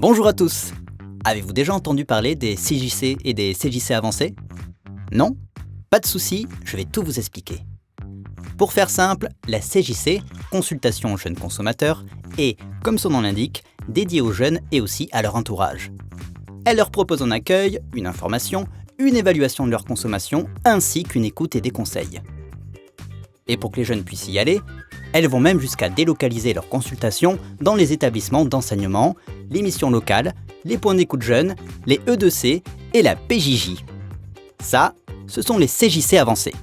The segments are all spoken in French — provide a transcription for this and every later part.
Bonjour à tous. Avez-vous déjà entendu parler des CJC et des CJC avancés? Non? Pas de souci, je vais tout vous expliquer. Pour faire simple, la CJC, consultation jeunes consommateurs, est, comme son nom l'indique, dédiée aux jeunes et aussi à leur entourage. Elle leur propose un accueil, une information, une évaluation de leur consommation, ainsi qu'une écoute et des conseils. Et pour que les jeunes puissent y aller, elles vont même jusqu'à délocaliser leurs consultations dans les établissements d'enseignement, les missions locales, les points d'écoute jeunes, les E2C et la PJJ. Ça, ce sont les CJC avancés.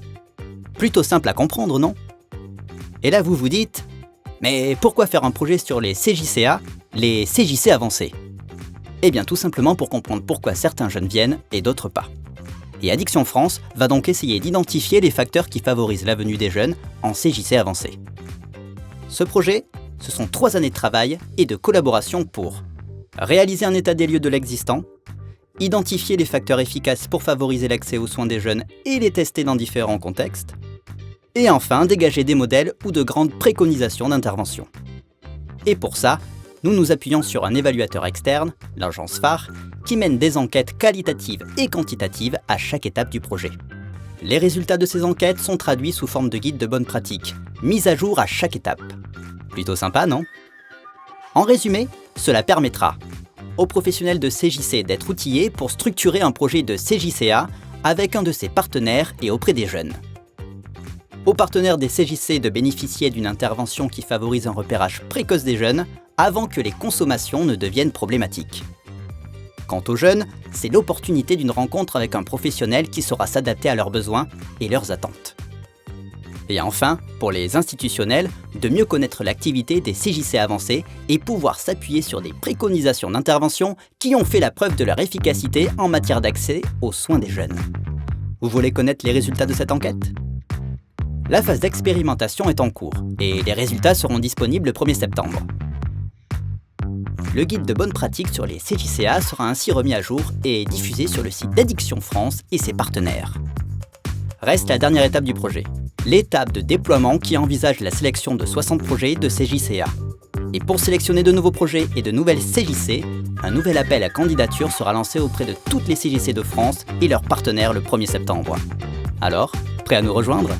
Plutôt simple à comprendre, non? Et là vous vous dites, mais pourquoi faire un projet sur les CJCA, les CJC avancés? Eh bien tout simplement pour comprendre pourquoi certains jeunes viennent et d'autres pas. Et Addiction France va donc essayer d'identifier les facteurs qui favorisent la venue des jeunes en CJC avancés. Ce projet, ce sont 3 années de travail et de collaboration pour réaliser un état des lieux de l'existant, identifier les facteurs efficaces pour favoriser l'accès aux soins des jeunes et les tester dans différents contextes, et enfin dégager des modèles ou de grandes préconisations d'intervention. Et pour ça, nous nous appuyons sur un évaluateur externe, l'agence phare, qui mène des enquêtes qualitatives et quantitatives à chaque étape du projet. Les résultats de ces enquêtes sont traduits sous forme de guides de bonnes pratiques, mis à jour à chaque étape. Plutôt sympa, non? En résumé, cela permettra aux professionnels de CJC d'être outillés pour structurer un projet de CJCA avec un de ses partenaires et auprès des jeunes. Aux partenaires des CJC de bénéficier d'une intervention qui favorise un repérage précoce des jeunes avant que les consommations ne deviennent problématiques. Quant aux jeunes, c'est l'opportunité d'une rencontre avec un professionnel qui saura s'adapter à leurs besoins et leurs attentes. Et enfin, pour les institutionnels, de mieux connaître l'activité des CJC avancés et pouvoir s'appuyer sur des préconisations d'intervention qui ont fait la preuve de leur efficacité en matière d'accès aux soins des jeunes. Vous voulez connaître les résultats de cette enquête? La phase d'expérimentation est en cours et les résultats seront disponibles le 1er septembre. Le guide de bonnes pratiques sur les CJCA sera ainsi remis à jour et diffusé sur le site d'Addiction France et ses partenaires. Reste la dernière étape du projet, l'étape de déploiement qui envisage la sélection de 60 projets de CJCA. Et pour sélectionner de nouveaux projets et de nouvelles CJC, un nouvel appel à candidature sera lancé auprès de toutes les CJC de France et leurs partenaires le 1er septembre. Alors, prêt à nous rejoindre ?